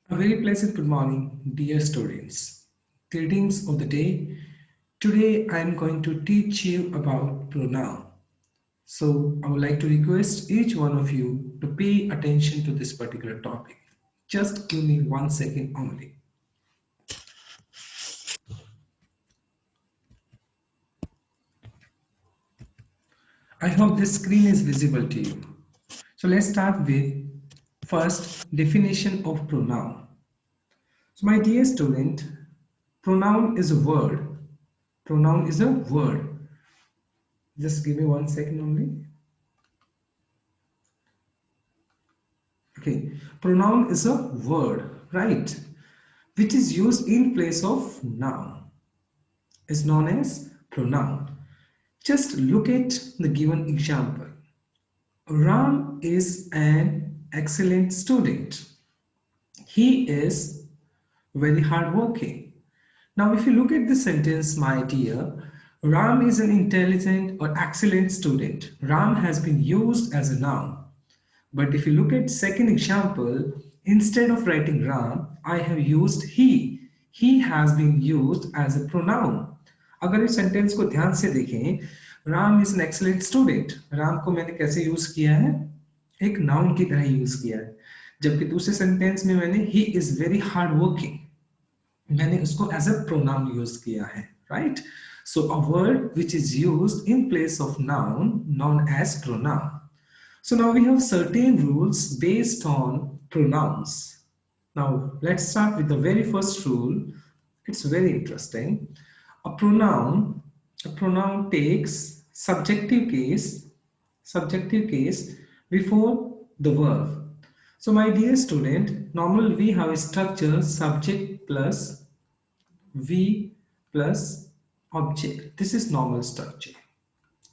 A very pleasant good morning, dear students. Greetings of the day. Today I am going to teach you about pronoun. So I would like to request each one of you to pay attention to this particular topic. Just give me 1 second only. I hope this screen is visible to you. So let's start with first definition of pronoun. So my dear student, pronoun is a word. Pronoun is a word. Just give me 1 second only. Okay, pronoun is a word, right? Which is used in place of noun. Is known as pronoun. Just look at the given example. Ram is an excellent student. He is very hardworking. Now, if you look at the sentence, my dear, Ram is an intelligent or excellent student. Ram has been used as a noun. But if you look at second example, instead of writing Ram, I have used he. He has been used as a pronoun. अगर इस sentence को ध्यान से देखें, Ram is an excellent student, Ram को मैंने कैसे use किया है? एक नाउन की तरह यूज किया है, जबकि दूसरे सेंटेंस में मैंने he is very hard working, मैंने उसको एज अ प्रोनाउन यूज किया है, right? So a word which is used in place of noun known as pronoun. So now we have certain rules based on pronouns. Now let's start with the very first rule. It's very interesting. A pronoun takes subjective case before the verb. So my dear student, normally we have a structure subject plus V plus object. This is normal structure.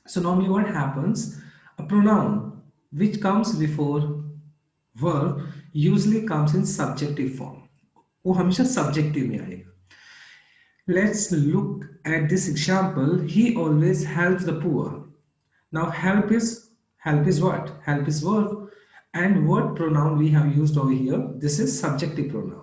So normally what happens, a pronoun which comes before verb usually comes in subjective form. वो हमेशा subjective में आएगा. Let's look at this example. He always helps the poor. Now help is what? Help is verb. And what pronoun we have used over here? This is subjective pronoun.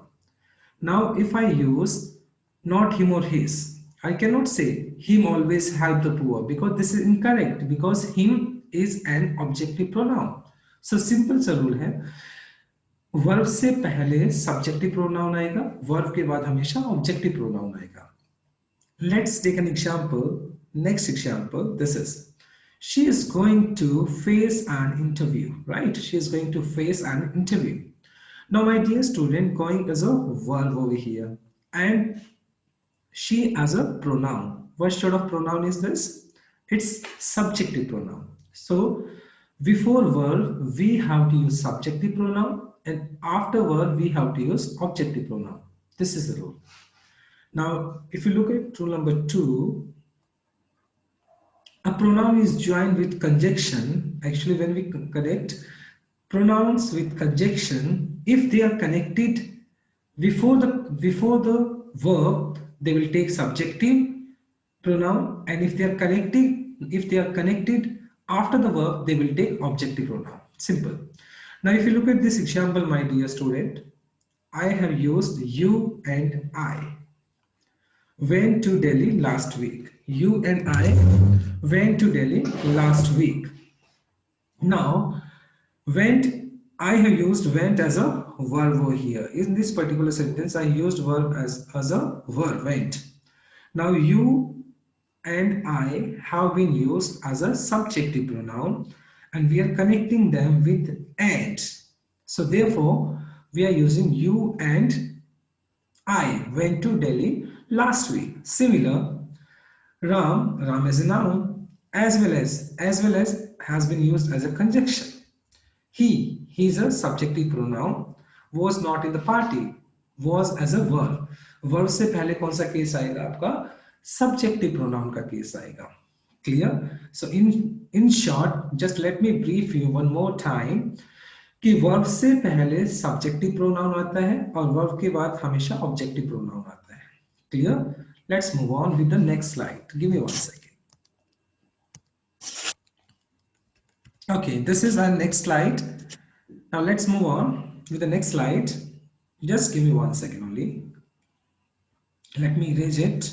Now if I use not him or his, I cannot say him always help the poor because this is incorrect, because him is an objective pronoun. So simple सा rule है, verb से पहले subjective pronoun आएगा, verb के बाद हमेशा objective pronoun आएगा. Let's take an example. Next example, this is, she is going to face an interview, right? She is going to face an interview. Now my dear student, going is a verb over here and she as a pronoun. What sort of pronoun is this? It's subjective pronoun. So before verb we have to use subjective pronoun and after verb we have to use objective pronoun. This is the rule. Now if you look at rule number 2, a pronoun is joined with conjunction. Actually when we connect pronouns with conjunction, if they are connected before the verb, they will take subjective pronoun, and if they are connected after the verb, they will take objective pronoun. Simple. Now if you look at this example, my dear student, I have used you and I. Went to Delhi last week. You and I went to Delhi last week. Now went, I have used went as a verb over here. In this particular sentence, I used verb as a verb, went. Now you and I have been used as a subjective pronoun and we are connecting them with and. So therefore, we are using you and I went to Delhi last week. Similar, Ram is a noun as well as has been used as a conjunction. He is a subjective pronoun, was not in the party, was as a verb. Verb से पहले कौन सा case आएगा आपका? Subjective pronoun का case आएगा. Clear? So in short, just let me brief you one more time कि verb से पहले subjective pronoun आता है और verb के बाद हमेशा objective pronoun आता है. Clear? Let's move on with the next slide. Give me 1 second. Okay, this is our next slide. Now let's move on with the next slide. Just give me 1 second only. Let me erase it.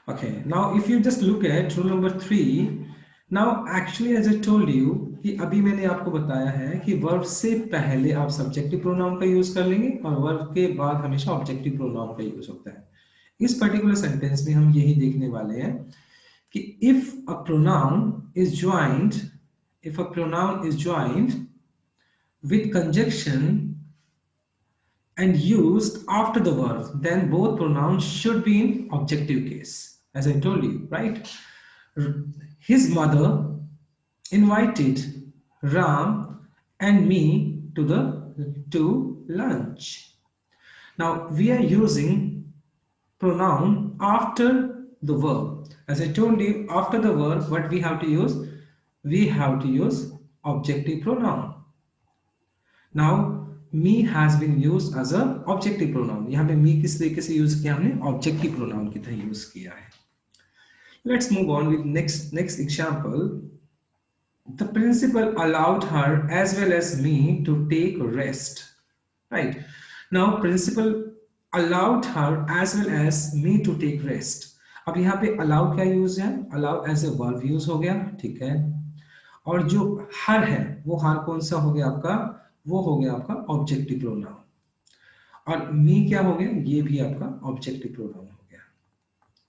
Okay, now if you just look at rule number 3, now actually as I told you कि अभी मैंने आपको बताया है कि verb से पहले आप सब्जेक्टिव प्रोनाउन का यूज कर लेंगे और वर्ब के बाद हमेशा ऑब्जेक्टिव प्रोनाउन का यूज होता है। इस पर्टिकुलर सेंटेंस में हम यही देखने वाले हैं कि if a pronoun is joined with conjunction and used after the verb, then both pronouns should be in objective case, as I told you, right? His mother invited Ram and me to lunch. Now we are using pronoun after the verb. As I told you, after the verb, what we have to use? We have to use objective pronoun. Now me has been used as a objective pronoun. यहाँ पे me किस तरीके से use किया हमने? Objective pronoun की तरह use किया है. Let's move on with next example. The principal allowed her as well as me to take rest. Right. Now principal allowed her as well as me to take rest. अब यहाँ पे allow क्या use है? Allow as a verb use हो गया, ठीक है। और जो हर है वो हर कौन सा हो गया आपका? वो हो गया आपका ऑब्जेक्टिव प्रोनाउन। और मी क्या हो गया? ये भी आपका ऑब्जेक्टिव प्रोनाउन हो गया।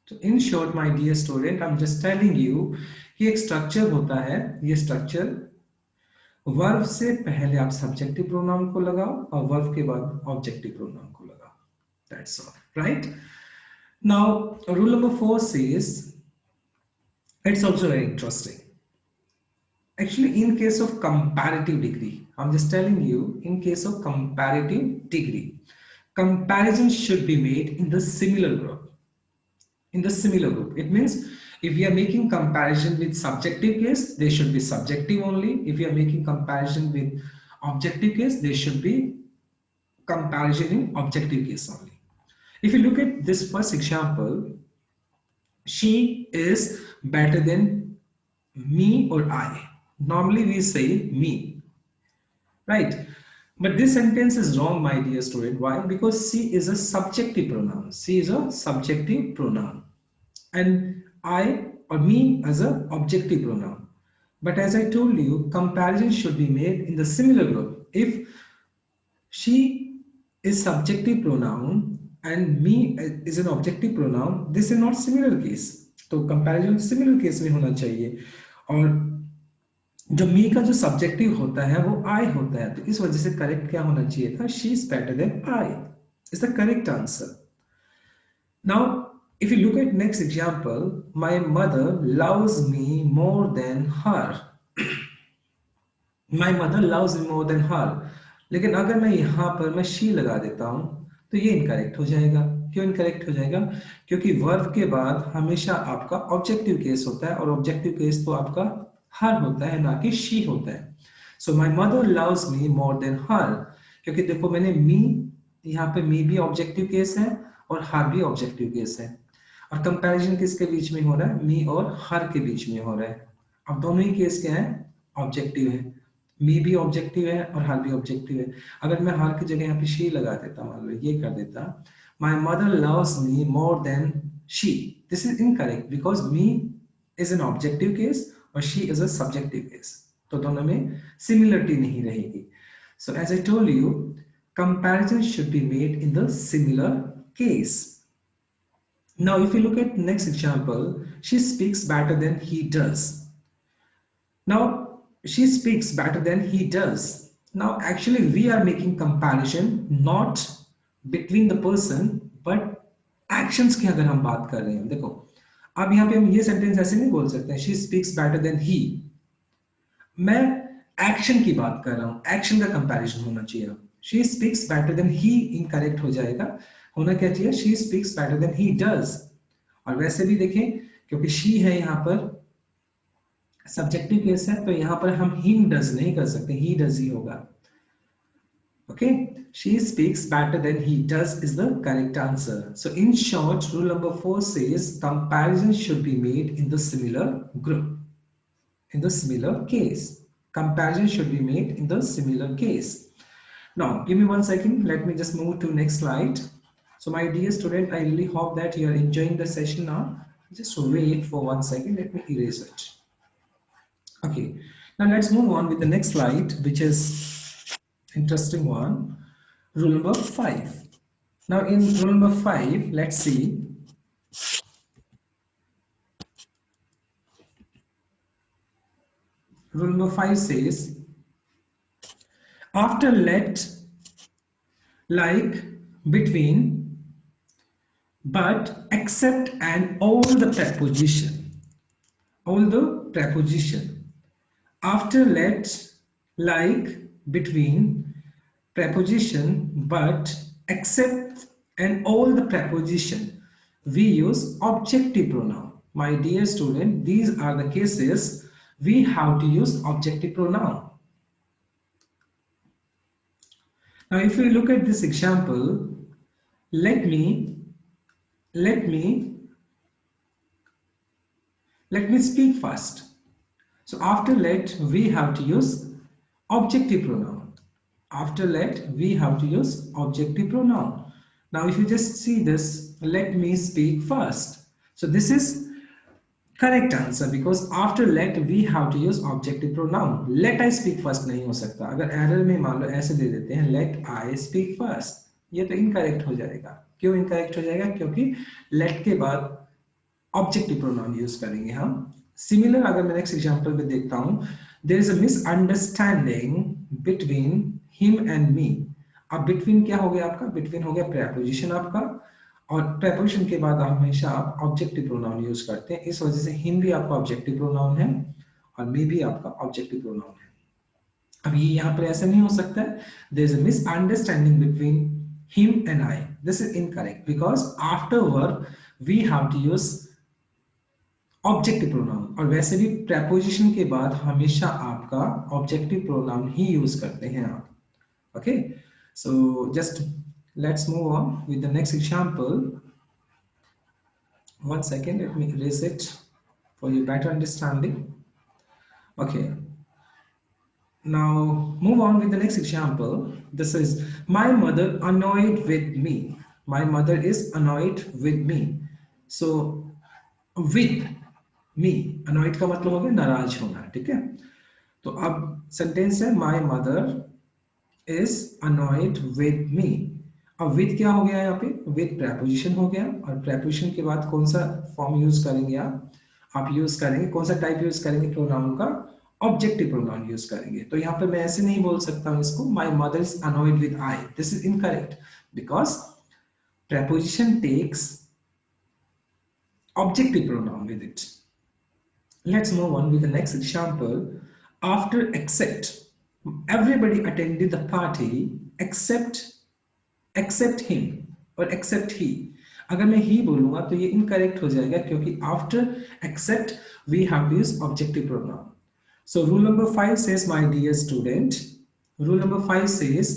तो in short my dear student, I am just telling you कि एक स्ट्रक्चर होता है, ये स्ट्रक्चर वर्ब से पहले आप सब्जेक्टिव प्रोनाउन को लगाओ और वर्ब के बाद ऑब्जेक्टिव प्रोनाउन को लगाओ। That's all, right? Now rule number 4 says, it's also very interesting. Actually, in case of comparative degree, I'm just telling you, in case of comparative degree, comparison should be made in the similar group. In the similar group, it means if we are making comparison with subjective case, they should be subjective only. If we are making comparison with objective case, they should be comparison in objective case only. If you look at this first example, she is better than me or I. Normally we say me, right? But this sentence is wrong, my dear student. Why? Because she is a subjective pronoun. She is a subjective pronoun. And I or me as a objective pronoun. But as I told you, comparison should be made in the similar group. If she is subjective pronoun and me is an objective pronoun, this is not similar case. तो comparison similar case में होना चाहिए। और जो मी का जो subjective होता है वो आई होता है, तो इस वजह से करेक्ट क्या होना चाहिए था? She is better than I is the correct answer. Now if you look at next example, my mother loves me more than her. My mother loves me more than her. लेकिन अगर मैं यहाँ पर मैं she लगा देता हूँ तो ये इनकरेक्ट हो जाएगा। क्यों इनकरेक्ट हो जाएगा? क्योंकि वर्ब के बाद हमेशा आपका ऑब्जेक्टिव केस होता है और ऑब्जेक्टिव केस तो आपका हर होता है, ना कि शी होता है। So my mother loves me more than her, क्योंकि देखो मैंने मी, यहाँ पे मी भी ऑब्जेक्टिव केस है और हर भी ऑब्जेक्टिव केस है। और कंपैरिजन किसके बीच में हो रहा है? मी और हर के बीच में हो रहा है। अब दोनों ही केस क्या है? ऑब्जेक्टिव है। मी भी ऑब्जेक्टिव है और हर भी ऑब्जेक्टिव है। अगर मैं हर की जगह यहाँ पे शी लगा देता, मान लो ये कर देता, my mother loves me more than she, this is incorrect because me is an objective case और she is a subjective case, तो दोनों में सिमिलरिटी नहीं रहेगी। So as I told you, comparison should be made in the similar case. Now if you look at next example, she speaks better than he does. Now she speaks better than he does. Now actually we are making comparison not between the person but actions की अगर हम बात कर रहे हैं, देखो अब यहाँ पे हम ये सेंटेंस ऐसे नहीं बोल सकते she speaks better than he, मैं एक्शन की बात कर रहा हूँ, एक्शन का कंपैरिजन होना चाहिए। she speaks better than he incorrect हो जाएगा, होना क्या चाहिए? she speaks better than he does। और वैसे भी देखें, क्योंकि she है यहाँ पर सब्जेक्टिव केस है, तो यहाँ पर हम हिम डज नहीं कर सकते, ही डज ही होगा। Okay, she speaks better than he does is the correct answer. So in short, rule number 4 says comparison should be made in the similar group. In the similar case. Comparison should be made in the similar case. Now, give me 1 second. Let me just move to next slide. So my dear student, I really hope that you are enjoying the session now. Just wait for 1 second. Let me erase it. Okay. Now let's move on with the next slide, which is interesting one. Rule number 5. Now in rule number 5, let's see. Rule number 5 says, after let, like, between, but, except, and all the preposition. All the preposition. After let, like, between, preposition, but, except, and all the preposition, we use objective pronoun. My dear student, these are the cases we have to use objective pronoun. Now if we look at this example, let me speak first. So after let, we have to use objective pronoun. After let, we have to use objective pronoun. Now if you just see this, let me speak first. So this is correct answer because after let we have to use objective pronoun. Let I speak first नहीं हो सकता. अगर error में मान लो ऐसे दे देते हैं let I speak first, ये तो incorrect हो जाएगा. क्यों incorrect हो जाएगा? क्योंकि let के बाद ऑब्जेक्टिव प्रोनाउन यूज करेंगे हम. सिमिलर अगर मैं नेक्स्ट एग्जांपल में देखता हूं, there is a misunderstanding between him and me. अब बिटवीन क्या हो गया आपका? बिटवीन हो गया प्रेपोजिशन आपका, और प्रेपोजिशन के बाद आप हमेशा आप ऑब्जेक्टिव प्रोनाउन यूज करते हैं. इस वजह से हिम भी आपका ऑब्जेक्टिव प्रोनाउन है और मी भी आपका ऑब्जेक्टिव प्रोनाउन है. अब ये यहाँ पर ऐसा नहीं हो सकता है. There is a misunderstanding between him and I. This is incorrect because after verb we have to use objective pronoun, और वैसे भी प्रेपोजिशन के बाद हमेशा आपका ऑब्जेक्टिव प्रोनाउन ही यूज करते हैं आप. Okay, so just let's move on with the next example. 1 second, let me erase it for your better understanding. Okay, now move on with the next example. This is my mother annoyed with me. My mother is annoyed with me. So with me, annoyed का मतलब हो गया नाराज होना. ठीक है, तो अब सेंटेंस है my mother is annoyed with me. अब विद क्या हो गया यहाँ पे? विद प्रेपोजिशन हो गया, और प्रेपोजिशन के बाद कौन सा फॉर्म यूज करेंगे आप यूज करेंगे कौन सा टाइप यूज करेंगे प्रोनाउन का? ऑब्जेक्टिव प्रोनाउन यूज करेंगे. तो यहाँ पे मैं ऐसे नहीं बोल सकता हूँ इसको my mother is annoyed with I. This is incorrect because preposition takes objective pronoun with it. Let's move on with the next example. After except, everybody attended the party except him or except he. अगर मैं ही बोलूंगा तो ये incorrect हो जाएगा क्योंकि after except we have to use objective pronoun. So rule number 5 says, my dear student, rule number 5 says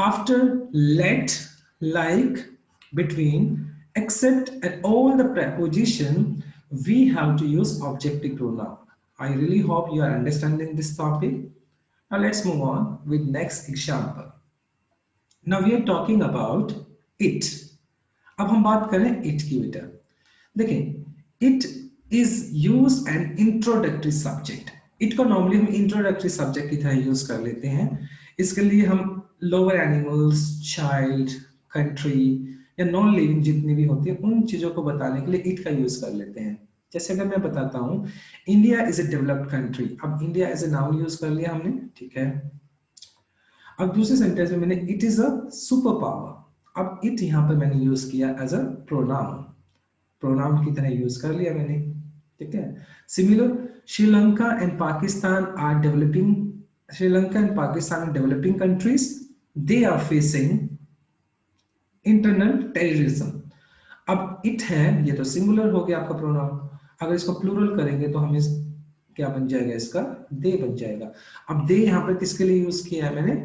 after let, like, between, except, and all the preposition we have to use objective pronoun. I really hope you are understanding this topic. Now let's move on with next example. Now we are talking about it. अब हम बात करें it की बेटा. देखें it is used an introductory subject. it को normally हम introductory subject की तरह use कर लेते हैं. इसके लिए हम lower animals, child, country या नॉन लिविंग जितनी भी होती है उन चीजों को बताने के लिए इट का यूज कर लेते हैं. जैसे अगर मैं बताता हूं India is a developed country. अब India as a noun use कर लिया हमने. ठीक है, अब दूसरे सेंटेंस में मैंने it is a super power. अब इट यहां पर मैंने यूज किया एज अ प्रोनाउन. प्रोनाउन की तरह यूज कर लिया मैंने. ठीक है, similar Sri Lanka and Pakistan are developing. Sri Lanka and Pakistan are developing countries. They are facing internal terrorism. अब इट है, ये तो सिंगुलर हो गया आपका प्रोनाउन. अगर इसको प्लूरल करेंगे तो हमें क्या बन जाएगा? इसका दे बन जाएगा. अब दे यहाँ पर किसके लिए यूज किया है मैंने?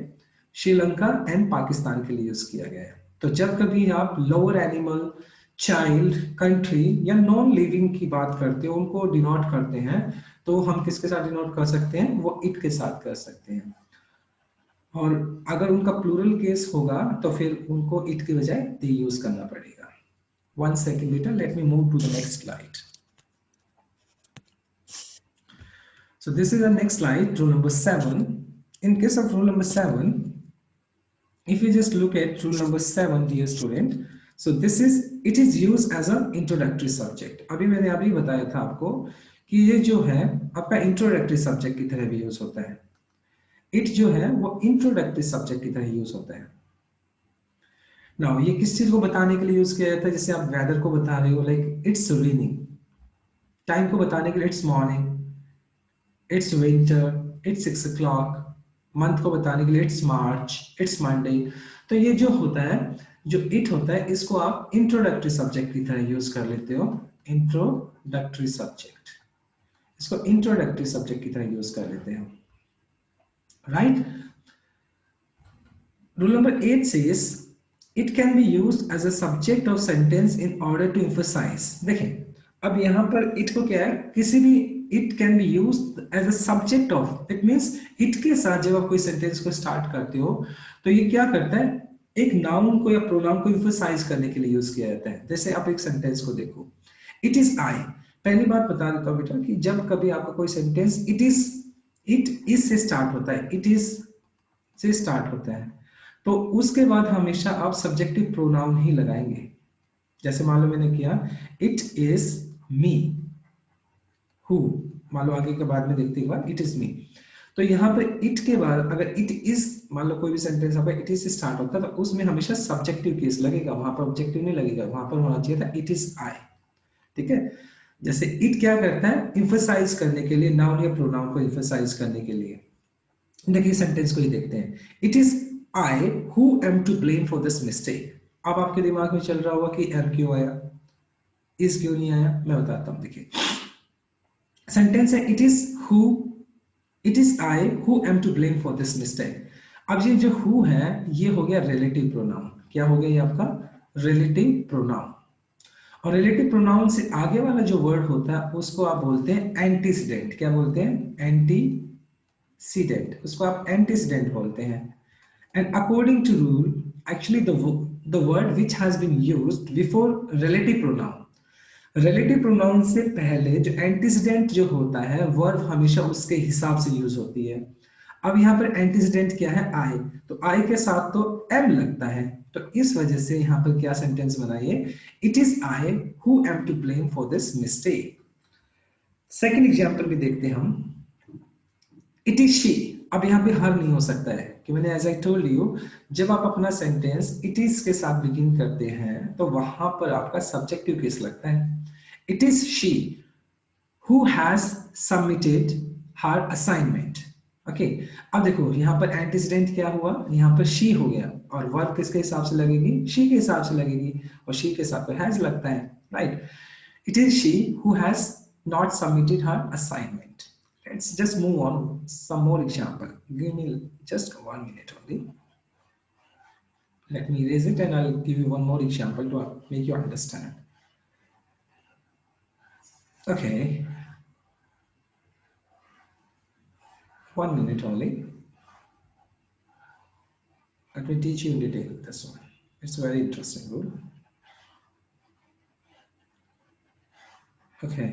श्रीलंका एंड पाकिस्तान के लिए यूज किया गया है। तो जब कभी आप लोअर एनिमल, चाइल्ड, कंट्री या नॉन लिविंग की बात करते हो, उनको डिनोट करते हैं, तो हम किसके साथ डिनोट कर सकते हैं? वो इट के साथ कर सकते हैं। और अगर उनका प्लूरल केस होगा तो फिर उनको इट की बजाय दे यूज करना पड़ेगा। 1 second बेटा, let me move to the next slide. So this is the next slide, rule number 7. In case of rule number 7, if you just look at rule number 7, dear student, so this is, it is used as a introductory subject. अभी मैंने अभी बताया था आपको कि ये जो है आपका इंट्रोडक्टरी सब्जेक्ट की तरह भी यूज होता है। इट जो है वो इंट्रोडक्टरी सब्जेक्ट की तरह यूज होता है। नाउ ये किस चीज को बताने के लिए यूज किया जाता है? जैसे आप वेदर को बता रहे हो, लाइक इट्स रेनिंग। टाइम को बताने के लिए it's morning, it's winter, it's 6 o'clock। Month को बताने के लिए इट्स मार्च, इट्स मंडे। तो ये जो होता है, जो इट होता है, इसको आप इंट्रोडक्टरी सब्जेक्ट की तरह यूज कर लेते हो। इंट्रोडक्टरी सब्जेक्ट, इसको इंट्रोडक्टरी सब्जेक्ट की तरह यूज कर लेते हो, right. Rule number 8 says it can be used as a subject of sentence in order to emphasize। देखें, अब यहां पर it को क्या है, किसी भी it can be used as a subject of, it means it के साथ जब आप कोई सेंटेंस को स्टार्ट करते हो तो ये क्या करता है, एक नाउन को या प्रोनाउन को emphasize करने के लिए यूज किया जाता है। जैसे आप एक सेंटेंस को देखो, it is I। पहली बात बता देता हूं बेटा कि जब कभी आपका कोई सेंटेंस it is से स्टार्ट होता है, it is से स्टार्ट होता है, तो उसके बाद हमेशा आप सब्जेक्टिव प्रोनाउन ही लगाएंगे। जैसे मान लो मैंने किया इट इज मी हु, मान लो आगे के बाद में देखते हैं इट इज मी, तो यहाँ पर इट के बाद अगर इट इज, मान लो कोई भी सेंटेंस आपका इट इज से स्टार्ट होता है तो उसमें हमेशा सब्जेक्टिव केस लगेगा, वहां पर ऑब्जेक्टिव नहीं लगेगा, वहां पर होना चाहिए था इट इज आई। ठीक है, जैसे इट क्या करता है, इंफोसाइज करने के लिए, नाउन या प्रोनाउन को इंफोसाइज करने के लिए। देखिए सेंटेंस को ही देखते हैं, it is I who am to blame for this mistake। अब आपके दिमाग में चल रहा होगा कि एम क्यों आया, इस क्यों नहीं आया, मैं बताता हूं। देखिए सेंटेंस है it is I who am to blame for this mistake. अब ये जो हु है ये हो गया रिलेटिव प्रोनाउन। क्या हो गया ये आपका रिलेटिव प्रोनाउन। और रिलेटिव प्रोनाउन से आगे वाला जो वर्ड होता है उसको आप बोलते हैं एंटीसीडेंट। क्या बोलते हैं? एंटीसीडेंट, उसको आप एंटीसीडेंट बोलते हैं। And according to rule, actually the word which has been used before relative pronoun, relative pronoun से पहले जो antecedent जो होता है verb हमेशा उसके हिसाब से यूज होती है। अब यहाँ पर antecedent क्या है? I, तो I के साथ तो am लगता है, तो इस वजह से यहाँ पर क्या सेंटेंस बनाइए, it is I who am to blame for this mistake। Second example भी देखते हैं हम, इट इज शी। अब यहाँ पे हर नहीं हो सकता है कि मैंने एज आई टोल्ड यू, जब आप अपना सेंटेंस इट इज के साथ बिगिन करते हैं तो वहां पर आपका सब्जेक्टिव केस लगता है। It is she who has submitted her assignment. Okay, अब देखो यहाँ पर एंटीसीडेंट क्या हुआ, यहाँ पर शी हो गया, और वर्ब किसके हिसाब से लगेगी? शी के हिसाब से लगेगी, और शी के साथ हैज लगता है, right. It is she who has not submitted her assignment. Let's just move on some more example. Give me just 1 minute only. Let me erase it and I'll give you one more example to make you understand. Okay. 1 minute only. Let me teach you in detail this one. It's very interesting rule. Okay.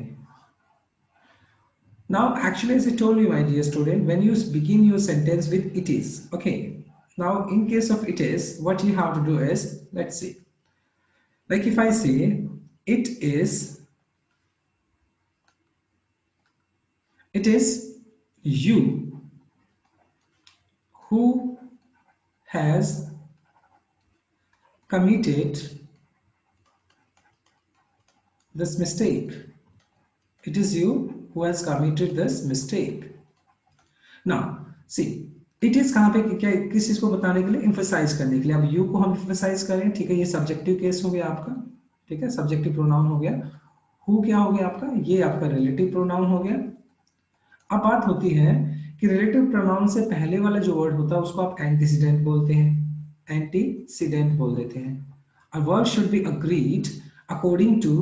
Now, actually, as I told you, my dear student, when you begin your sentence with it is, okay. Now, in case of it is, what you have to do is, let's see. Like if I say, it is you who has committed this mistake. It is you who has committed this mistake. Now, see, it is कहाँ पे क्या, किस चीज को बताने के लिए? emphasize करने के लिए। अब you को हम emphasize करें, ठीक है, ये subjective case हो गया आपका, ठीक है, subjective pronoun हो गया। who क्या हो गया आपका? ये आपका relative pronoun हो गया। अब बात होती है कि रिलेटिव प्रोनाउन से पहले वाला जो वर्ड होता है उसको आप एंटीसीडेंट बोलते हैं, एंटीसीडेंट बोल देते हैं। A verb should be agreed according to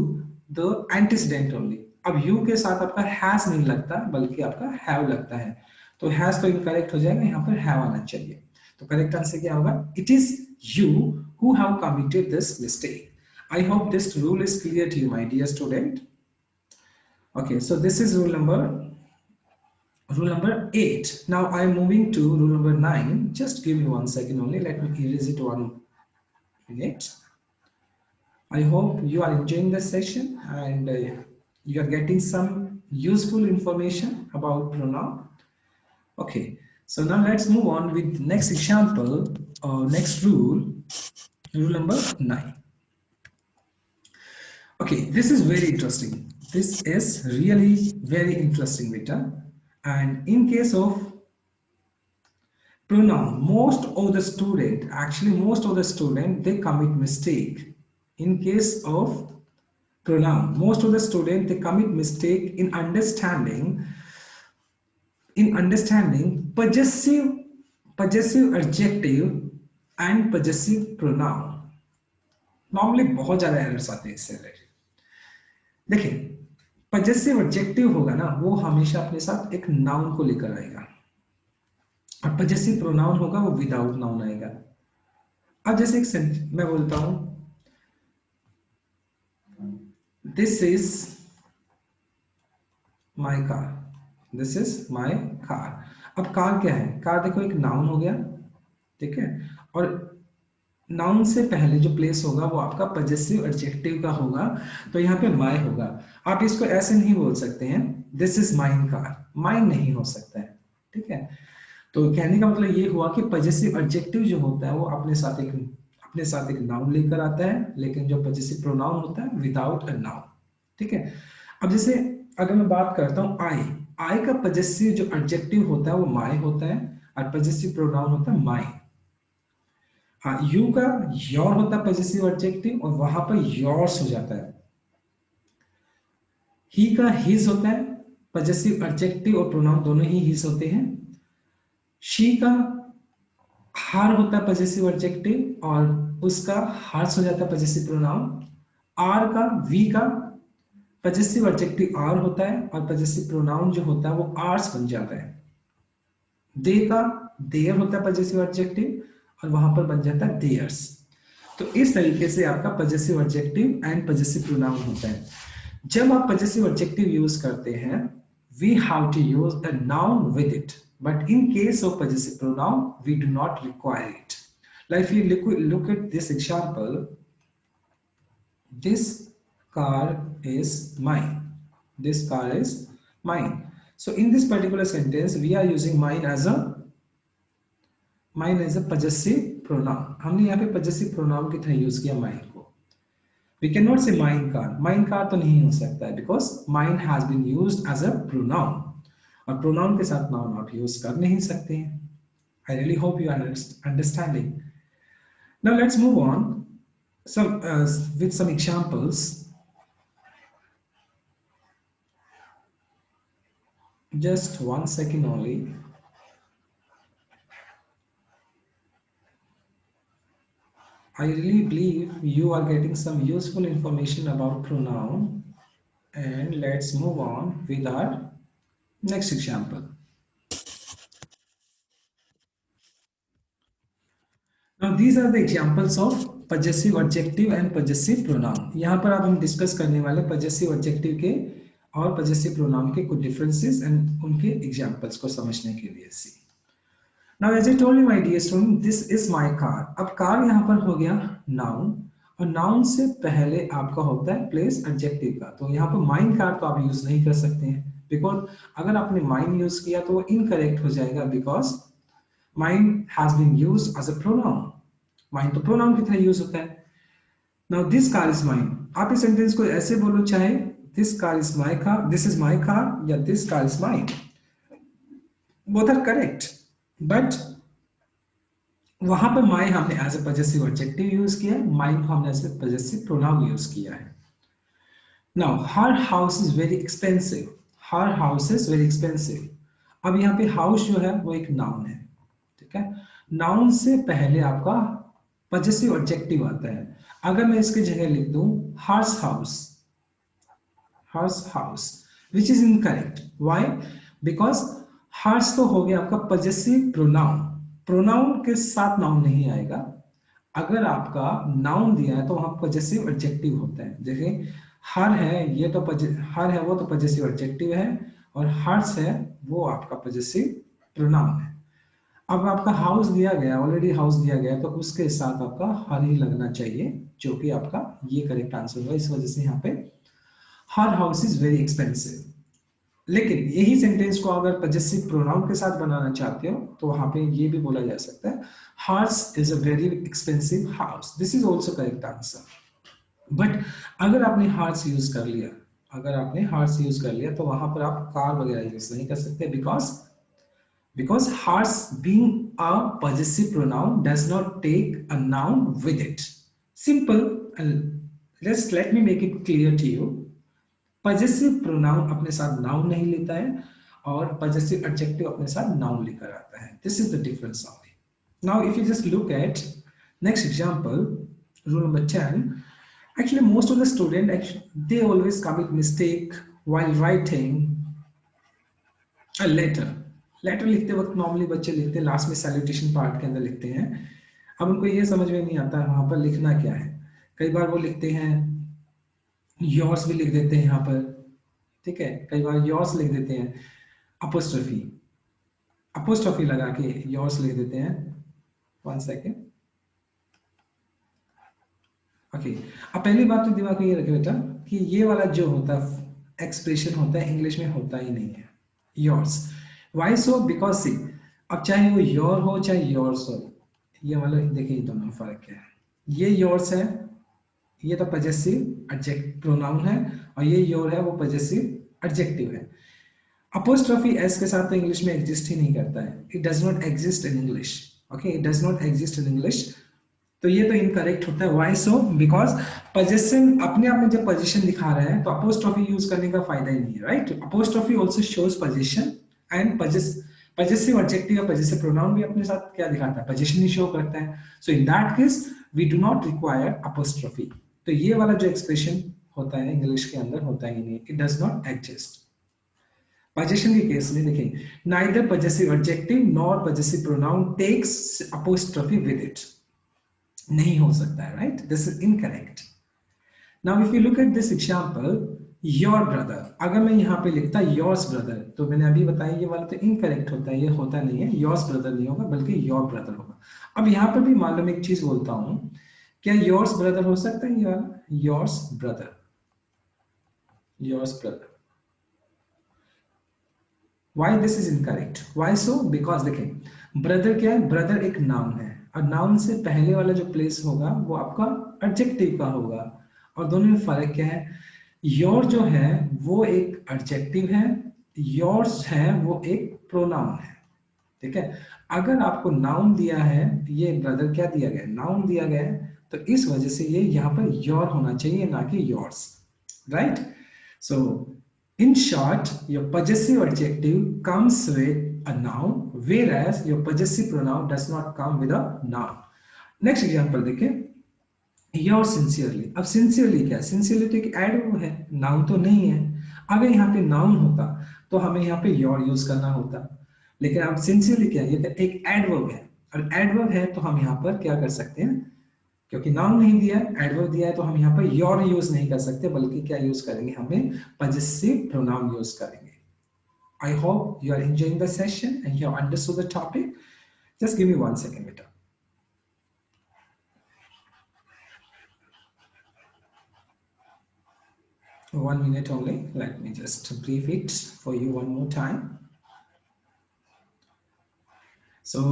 the antecedent only. अब यू के साथ आपका हैज नहीं लगता बल्कि आपका हैव लगता है, तो हैज तो इनकरेक्ट हो जाएगा, यहाँ पर हैव आना चाहिए। तो करेक्ट आंसर क्या होगा? It is you who have committed this mistake. I hope this rule is clear to you, my dear student. Okay, so this is rule number 8. Now I am moving to rule number 9. Just give me 1 second only. Let me erase it 1 minute. I hope you are enjoying this session and you are getting some useful information about pronoun. Okay, so now let's move on with next example or next rule, rule number 9. Okay, this is very interesting. This is really very interesting, beta. And in case of pronoun, most of the student, they commit mistake. In case of pronoun, most of the student, they commit mistake in understanding possessive adjective and possessive pronoun. Normally बहुत ज्यादा errors आते हैं इससे related. देखिए, possessive adjective होगा ना, वो हमेशा अपने साथ एक नाउन को लेकर आएगा, और पजेसिव प्रोनाउन होगा वो विदाउट नाउन आएगा। अब जैसे एक मैं बोलता हूं this is my car, this is my car. अब कार क्या है? कार देखो एक नाउन हो गया, ठीक है, और नाउन से पहले जो प्लेस होगा वो आपका पजेसिव एडजेक्टिव का होगा, तो यहाँ पे माई होगा। आप इसको ऐसे नहीं बोल सकते हैं this is mine car, mine नहीं हो सकता है, ठीक है। तो कहने का मतलब ये हुआ कि पजेसिव एडजेक्टिव जो होता है वो अपने साथ एक नाउन लेकर आता है, लेकिन जो पजेसिव प्रोनाउन होता है विदाउट अ नाउन, ठीक है। अब जैसे अगर मैं बात करता हूँ आई का पजेसिव जो एडजेक्टिव होता है वो माई होता है, और पजेसिव प्रोनाउन होता है माइन। हाँ, यू का योर होता है पजेसिव एडजेक्टिव, और वहां पर योर्स हो जाता है। ही का हिज होता है पजेसिव एडजेक्टिव और प्रोनाउन दोनों ही हिज होते हैं। शी का हार होता है पजेसिव एडजेक्टिव, और उसका हर्स हो जाता है पजेसिव प्रोनाउन। आर का वी का पजेसिव एडजेक्टिव आर होता है, और पजेसिव प्रोनाउन जो होता है वो आर्स बन जाता है। दे का देयर होता है पजेसिव एडजेक्टिव, और वहां पर बन जाता है देयर्स। तो इस तरीके से आपका possessive adjective and possessive pronoun होता है। जब आप पजेसिव एडजेक्टिव यूज करते हैं, we have to use a noun with it, but in case of possessive pronoun we do not require it. Like you look at this example, this car is mine, this car is mine. So in this particular sentence we are using mine as a possessive pronoun। हमने यहाँ पे possessive pronoun की तरह use किया mine को। we cannot say mine car तो नहीं हो सकता है, because mine has been used as a pronoun, और pronoun के साथ noun आप यूज कर नहीं सकते हैं। I really hope you are understanding. Now let's move on with some examples. Just 1 second only. I really believe you are getting some useful information about pronoun, and let's move on with our next example. Now these are the examples of possessive adjective and possessive pronoun. यहाँ पर अब हम discuss करने वाले possessive adjective के और possessive pronoun के कुछ differences and उनके examples को समझने के लिए। सी Now as I told you my dear student, this is my car। अब car यहाँ पर हो गया noun, और noun से पहले आपका होता है place adjective का, तो यहाँ पर mine car तो आप यूज नहीं कर सकते हैं, because अगर आपने mine यूज किया तो वो incorrect हो जाएगा, because mine has been used as a pronoun। mine तो pronoun की तरह यूज होता है। Now this car is mine, आप इस सेंटेंस को ऐसे बोलो, चाहे this car is my car, this is my car, या this car is mine, both are correct, but वहां पर माई हमने as a possessive adjective use किया है, माइन को हमने as a possessive pronoun use किया है। Now her house is very expensive, her house is very expensive. अब यहाँ पे हाउस जो है वो एक नाउन है, ठीक है। नाउन से पहले आपका पजेसिव एडजेक्टिव आता है। अगर मैं इसकी जगह लिख दूं hers house, hers house, which is incorrect. Why? Because hers तो हो गया आपका पजेसिव प्रोनाउन, प्रोनाउन के साथ नाउन नहीं आएगा। अगर आपका नाउन दिया है तो वहां पजेसिव एडजेक्टिव होता है। देखिए हर है, ये तो हर है वो तो पजेसिव एडजेक्टिव है, और हर्स है वो आपका पजेसिव प्रोनाउन है। अब आपका हाउस दिया गया, ऑलरेडी हाउस दिया गया, तो उसके साथ आपका हर ही लगना चाहिए, जो कि आपका ये करेक्ट आंसर होगा। इस वजह से यहाँ पे हर हाउस इज वेरी एक्सपेंसिव। लेकिन यही सेंटेंस को अगर पजेसिव प्रोनाउन के साथ बनाना चाहते हो तो वहां पे ये भी बोला जा सकता है hers is a very expensive house. This is also correct answer. But अगर आपने हर्स यूज कर लिया, अगर आपने हर्स यूज कर लिया तो वहां पर आप कार वगैरह यूज नहीं कर सकते, because hers being a possessive pronoun does not take a noun with it. Simple, and let me make it clear to you. Possessive pronoun अपने साथ noun नहीं लेता है, और possessive adjective अपने साथ noun लेकर आता है. This is the difference only. Now, if you just look at next example, rule number 10. Actually, most of the students, they always commit mistake while writing letter. Letter लिखते वक्त normally बच्चे लिखते हैं लास्ट में salutation part के अंदर लिखते हैं। अब उनको ये समझ में नहीं आता है वहां पर लिखना क्या है। कई बार वो लिखते हैं योर्स भी लिख देते हैं यहाँ पर, ठीक है, कई बार योर्स लिख देते हैं, अपोस्ट्रोफी अपोस्ट्रोफी लगा के योर्स लिख देते हैं। 1 सेकेंड। ओके, अब पहली बात तो दिमाग में ये रखे बेटा कि ये वाला जो होता है एक्सप्रेशन होता है इंग्लिश में होता ही नहीं है yours. Why so? Because see, अब चाहे वो योर हो चाहे योर्स हो, ये वाला देखिए दोनों में फर्क क्या है। ये योर्स है, ये तो पजेसिव एडजेक्टिव प्रोनाउन है, और ये योर है वो पजेसिव एडजेक्टिव है। अपोस्ट्रोफी एस के साथ तो इंग्लिश में एग्जिस्ट ही नहीं करता है। It does not exist in English. Okay, it does not exist in English. तो ये तो इनकरेक्ट होता है। Y so? बिकॉज पोजेशन अपने आप में जब पोजीशन दिखा रहा है तो अपोस्ट्रोफी यूज करने का फायदा ही नहीं है, right. Apostrophe also shows position, and possessive adjective या पजेसिव प्रोनाउन भी अपने साथ क्या दिखाता है, पोजीशन ही शो करता है। So in that case we do not require apostrophe. तो ये वाला जो एक्सप्रेशन होता है इंग्लिश के अंदर होता ही नहीं, it does not exist. Position के केस में देखिए, neither possessive adjective nor possessive pronoun takes apostrophe with it, नहीं हो सकता है, right. This is incorrect. Now if you look at this example, your brother, अगर मैं यहाँ पे लिखता योर्स ब्रदर, तो मैंने अभी बताया ये वाला तो इनकरेक्ट होता है, ये होता नहीं है, योर्स ब्रदर नहीं होगा बल्कि योर ब्रदर होगा। अब यहाँ पर भी मालूम एक चीज बोलता हूं, क्या योर्स ब्रदर हो सकता है? ये वाला yours brother, yours brother. Why this is incorrect? Why so? Because देखिए ब्रदर क्या है, ब्रदर एक नाउन है, और नाउन से पहले वाला जो प्लेस होगा वो आपका एडजेक्टिव का होगा, और दोनों में फर्क क्या है। योर जो है वो एक एडजेक्टिव है, योर्स है वो एक प्रोनाउन है, ठीक है। अगर आपको नाउन दिया है, ये ब्रदर क्या दिया गया, नाउन दिया गया है, तो इस वजह से ये यहाँ पर योर होना चाहिए ना कि yours, right. So in short, your possessive adjective comes with a noun, whereas your possessive pronoun does not come with a noun. Next example देखिए, your sincerely। अब sincerely क्या है? Sincerely तो एक adverb है, noun तो नहीं है। अगर यहाँ पे noun होता तो हमें यहाँ पे your यूज करना होता, लेकिन अब sincerely क्या है? ये तो एक adverb है, और adverb है तो हम यहाँ पर क्या कर सकते हैं, क्योंकि नाउन नहीं दिया है, एडवर्ब दिया है, तो हम यहाँ पर योर यूज नहीं कर सकते, बल्कि क्या यूज करेंगे, हमें पजेसिव प्रोनाउन यूज करेंगे। I hope you are enjoying the session and you have understood the topic. Just give me 1 second बेटा। 1 minute only. Let me just brief it for you one more time. So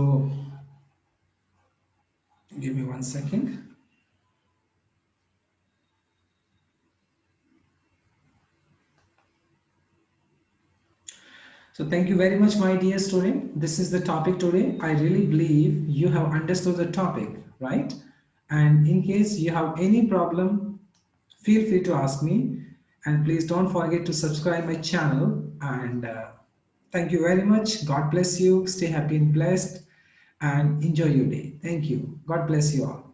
give me 1 second. So thank you very much, my dear student. This is the topic today. I really believe you have understood the topic, right? And in case you have any problem, feel free to ask me. And please don't forget to subscribe my channel and Thank you very much. God bless you. Stay happy and blessed and enjoy your day. Thank you. God bless you all.